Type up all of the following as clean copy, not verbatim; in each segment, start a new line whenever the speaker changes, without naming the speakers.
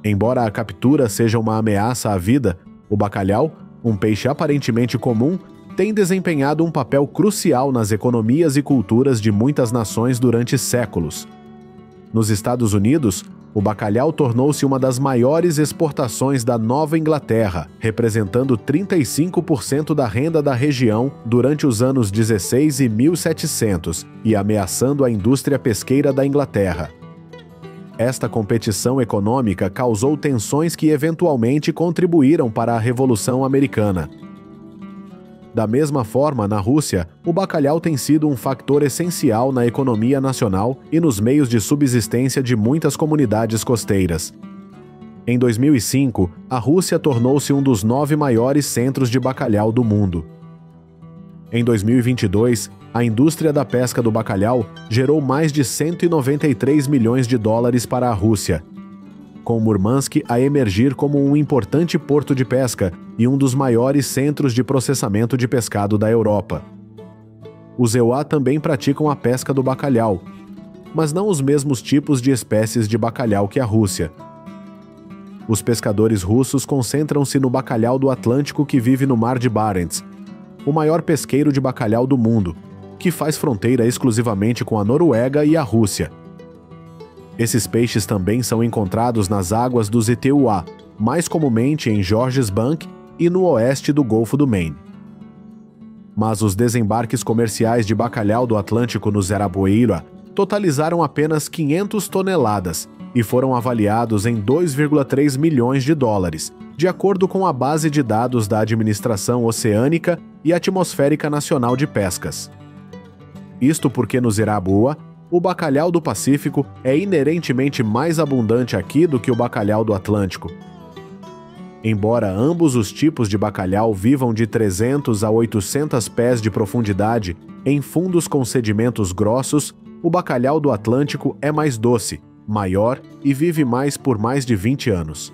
Embora a captura seja uma ameaça à vida, o bacalhau, um peixe aparentemente comum, tem desempenhado um papel crucial nas economias e culturas de muitas nações durante séculos. Nos Estados Unidos, o bacalhau tornou-se uma das maiores exportações da Nova Inglaterra, representando 35% da renda da região durante os anos 16 e 1700 e ameaçando a indústria pesqueira da Inglaterra. Esta competição econômica causou tensões que eventualmente contribuíram para a Revolução Americana. Da mesma forma, na Rússia, o bacalhau tem sido um fator essencial na economia nacional e nos meios de subsistência de muitas comunidades costeiras. Em 2005, a Rússia tornou-se um dos 9 maiores centros de bacalhau do mundo. Em 2022, a indústria da pesca do bacalhau gerou mais de 193 milhões de dólares para a Rússia, com Murmansk a emergir como um importante porto de pesca e um dos maiores centros de processamento de pescado da Europa. Os EUA também praticam a pesca do bacalhau, mas não os mesmos tipos de espécies de bacalhau que a Rússia. Os pescadores russos concentram-se no bacalhau do Atlântico que vive no Mar de Barents, o maior pesqueiro de bacalhau do mundo, que faz fronteira exclusivamente com a Noruega e a Rússia. Esses peixes também são encontrados nas águas dos ETUA, mais comumente em Georges Bank e no oeste do Golfo do Maine. Mas os desembarques comerciais de bacalhau do Atlântico no Zeraboeira totalizaram apenas 500 toneladas e foram avaliados em 2,3 milhões de dólares, de acordo com a base de dados da Administração Oceânica e Atmosférica Nacional de Pescas. Isto porque no Zeraboa, o bacalhau do Pacífico é inerentemente mais abundante aqui do que o bacalhau do Atlântico. Embora ambos os tipos de bacalhau vivam de 300 a 800 pés de profundidade em fundos com sedimentos grossos, o bacalhau do Atlântico é mais doce, maior e vive mais por mais de 20 anos.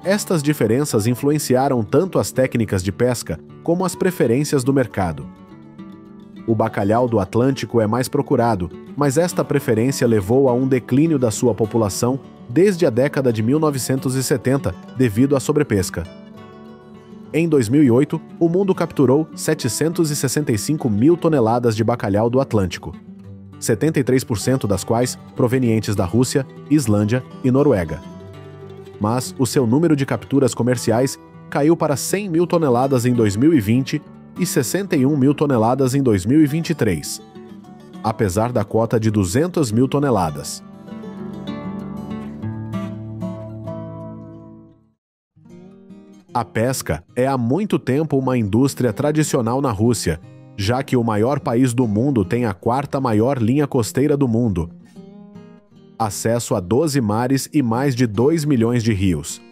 Estas diferenças influenciaram tanto as técnicas de pesca como as preferências do mercado. O bacalhau do Atlântico é mais procurado, mas esta preferência levou a um declínio da sua população desde a década de 1970, devido à sobrepesca. Em 2008, o mundo capturou 765 mil toneladas de bacalhau do Atlântico, 73% das quais provenientes da Rússia, Islândia e Noruega. Mas o seu número de capturas comerciais caiu para 100 mil toneladas em 2020 e 61 mil toneladas em 2023, apesar da cota de 200 mil toneladas. A pesca é há muito tempo uma indústria tradicional na Rússia, já que o maior país do mundo tem a 4ª maior linha costeira do mundo, acesso a 12 mares e mais de 2 milhões de rios.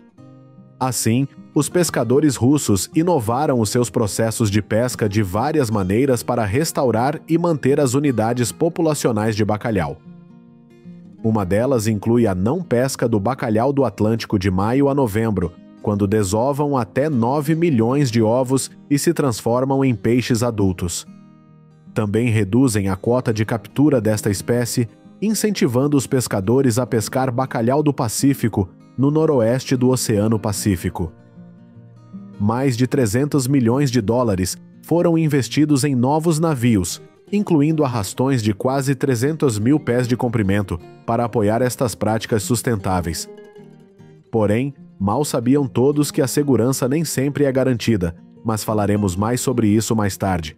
Assim, os pescadores russos inovaram os seus processos de pesca de várias maneiras para restaurar e manter as unidades populacionais de bacalhau. Uma delas inclui a não pesca do bacalhau do Atlântico de maio a novembro, quando desovam até 9 milhões de ovos e se transformam em peixes adultos. Também reduzem a cota de captura desta espécie, incentivando os pescadores a pescar bacalhau do Pacífico no noroeste do Oceano Pacífico. Mais de 300 milhões de dólares foram investidos em novos navios, incluindo arrastões de quase 300 mil pés de comprimento, para apoiar estas práticas sustentáveis. Porém, mal sabiam todos que a segurança nem sempre é garantida, mas falaremos mais sobre isso mais tarde.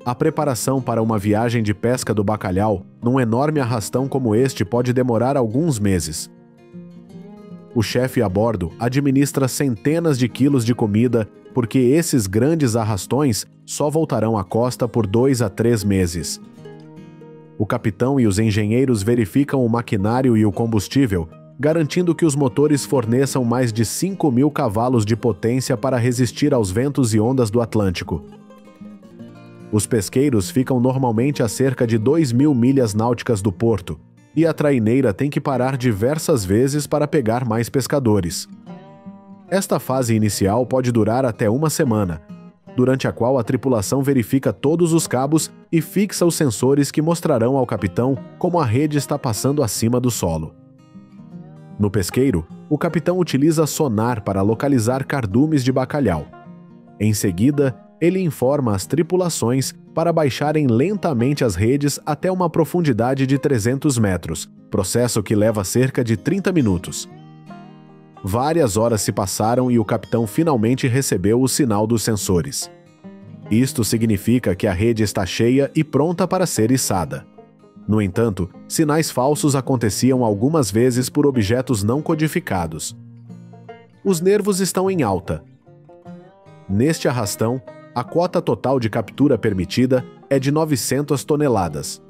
A preparação para uma viagem de pesca do bacalhau num enorme arrastão como este pode demorar alguns meses. O chefe a bordo administra centenas de quilos de comida porque esses grandes arrastões só voltarão à costa por 2 a 3 meses. O capitão e os engenheiros verificam o maquinário e o combustível, garantindo que os motores forneçam mais de 5.000 cavalos de potência para resistir aos ventos e ondas do Atlântico. Os pesqueiros ficam normalmente a cerca de 2.000 milhas náuticas do porto, e a traineira tem que parar diversas vezes para pegar mais pescadores. Esta fase inicial pode durar até uma semana, durante a qual a tripulação verifica todos os cabos e fixa os sensores que mostrarão ao capitão como a rede está passando acima do solo. No pesqueiro, o capitão utiliza sonar para localizar cardumes de bacalhau. Em seguida, ele informa as tripulações para baixarem lentamente as redes até uma profundidade de 300 metros, processo que leva cerca de 30 minutos. Várias horas se passaram e o capitão finalmente recebeu o sinal dos sensores. Isto significa que a rede está cheia e pronta para ser içada. No entanto, sinais falsos aconteciam algumas vezes por objetos não codificados. Os nervos estão em alta. Neste arrastão, a quota total de captura permitida é de 900 toneladas.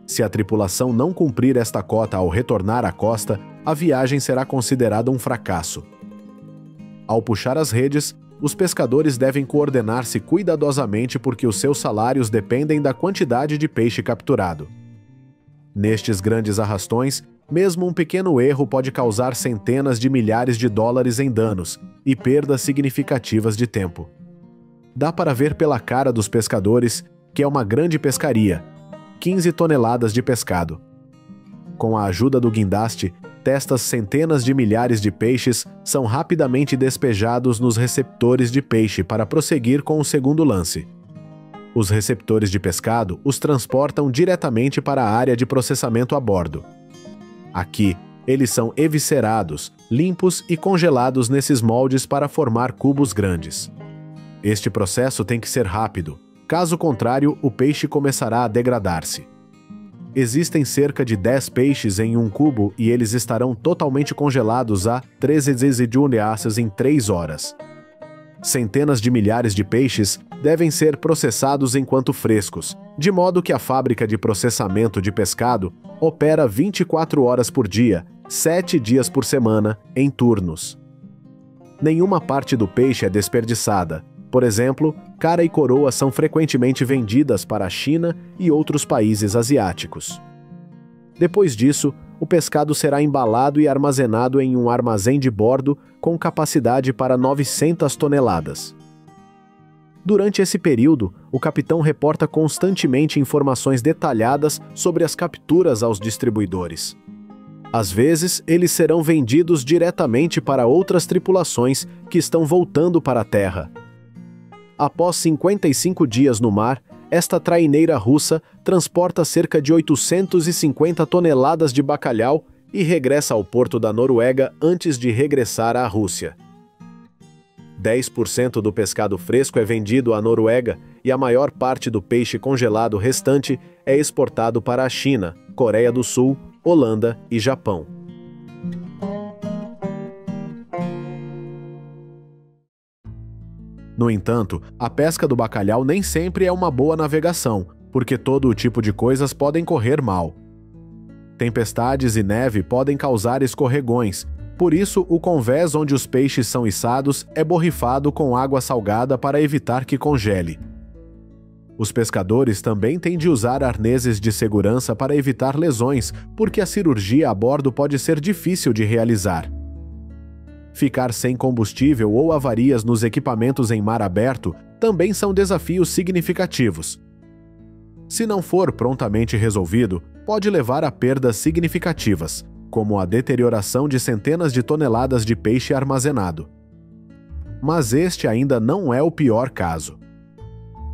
Se a tripulação não cumprir esta cota ao retornar à costa, a viagem será considerada um fracasso. Ao puxar as redes, os pescadores devem coordenar-se cuidadosamente porque os seus salários dependem da quantidade de peixe capturado. Nestes grandes arrastões, mesmo um pequeno erro pode causar centenas de milhares de dólares em danos e perdas significativas de tempo. Dá para ver pela cara dos pescadores que é uma grande pescaria, 15 toneladas de pescado. Com a ajuda do guindaste, destas centenas de milhares de peixes são rapidamente despejados nos receptores de peixe para prosseguir com o segundo lance. Os receptores de pescado os transportam diretamente para a área de processamento a bordo. Aqui, eles são eviscerados, limpos e congelados nesses moldes para formar cubos grandes. Este processo tem que ser rápido, caso contrário, o peixe começará a degradar-se. Existem cerca de 10 peixes em um cubo e eles estarão totalmente congelados a 13 Celsius em 3 horas. Centenas de milhares de peixes devem ser processados enquanto frescos, de modo que a fábrica de processamento de pescado opera 24 horas por dia, 7 dias por semana, em turnos. Nenhuma parte do peixe é desperdiçada. Por exemplo, cara e coroa são frequentemente vendidas para a China e outros países asiáticos. Depois disso, o pescado será embalado e armazenado em um armazém de bordo com capacidade para 900 toneladas. Durante esse período, o capitão reporta constantemente informações detalhadas sobre as capturas aos distribuidores. Às vezes, eles serão vendidos diretamente para outras tripulações que estão voltando para a Terra. Após 55 dias no mar, esta traineira russa transporta cerca de 850 toneladas de bacalhau e regressa ao porto da Noruega antes de regressar à Rússia. 10% do pescado fresco é vendido à Noruega e a maior parte do peixe congelado restante é exportado para a China, Coreia do Sul, Holanda e Japão. No entanto, a pesca do bacalhau nem sempre é uma boa navegação, porque todo tipo de coisas podem correr mal. Tempestades e neve podem causar escorregões, por isso o convés onde os peixes são içados é borrifado com água salgada para evitar que congele. Os pescadores também têm de usar arneses de segurança para evitar lesões, porque a cirurgia a bordo pode ser difícil de realizar. Ficar sem combustível ou avarias nos equipamentos em mar aberto também são desafios significativos. Se não for prontamente resolvido, pode levar a perdas significativas, como a deterioração de centenas de toneladas de peixe armazenado. Mas este ainda não é o pior caso.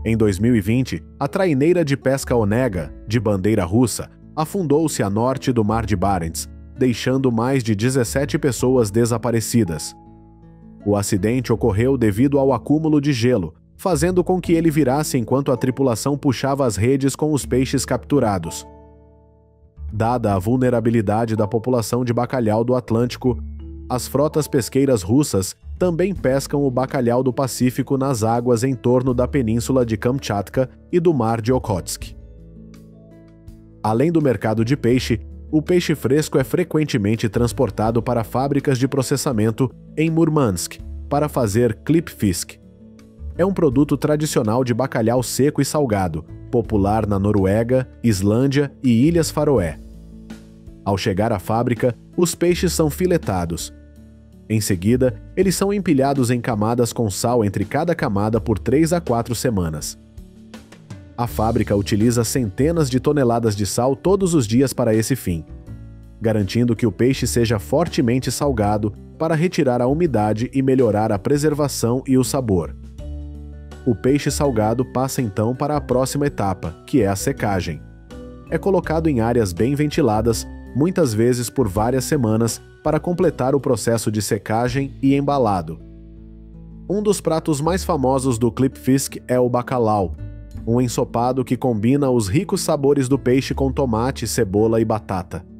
Em 2020, a traineira de pesca Onega, de bandeira russa, afundou-se a norte do Mar de Barents, deixando mais de 17 pessoas desaparecidas. O acidente ocorreu devido ao acúmulo de gelo, fazendo com que ele virasse enquanto a tripulação puxava as redes com os peixes capturados. Dada a vulnerabilidade da população de bacalhau do Atlântico, as frotas pesqueiras russas também pescam o bacalhau do Pacífico nas águas em torno da península de Kamchatka e do Mar de Okhotsk. Além do mercado de peixe, o peixe fresco é frequentemente transportado para fábricas de processamento em Murmansk para fazer klipfisk. É um produto tradicional de bacalhau seco e salgado, popular na Noruega, Islândia e Ilhas Faroé. Ao chegar à fábrica, os peixes são filetados. Em seguida, eles são empilhados em camadas com sal entre cada camada por 3 a 4 semanas. A fábrica utiliza centenas de toneladas de sal todos os dias para esse fim. garantindo que o peixe seja fortemente salgado para retirar a umidade e melhorar a preservação e o sabor. O peixe salgado passa então para a próxima etapa, que é a secagem. É colocado em áreas bem ventiladas, muitas vezes por várias semanas, para completar o processo de secagem e embalado. Um dos pratos mais famosos do Clip Fisk é o bacalhau, um ensopado que combina os ricos sabores do peixe com tomate, cebola e batata.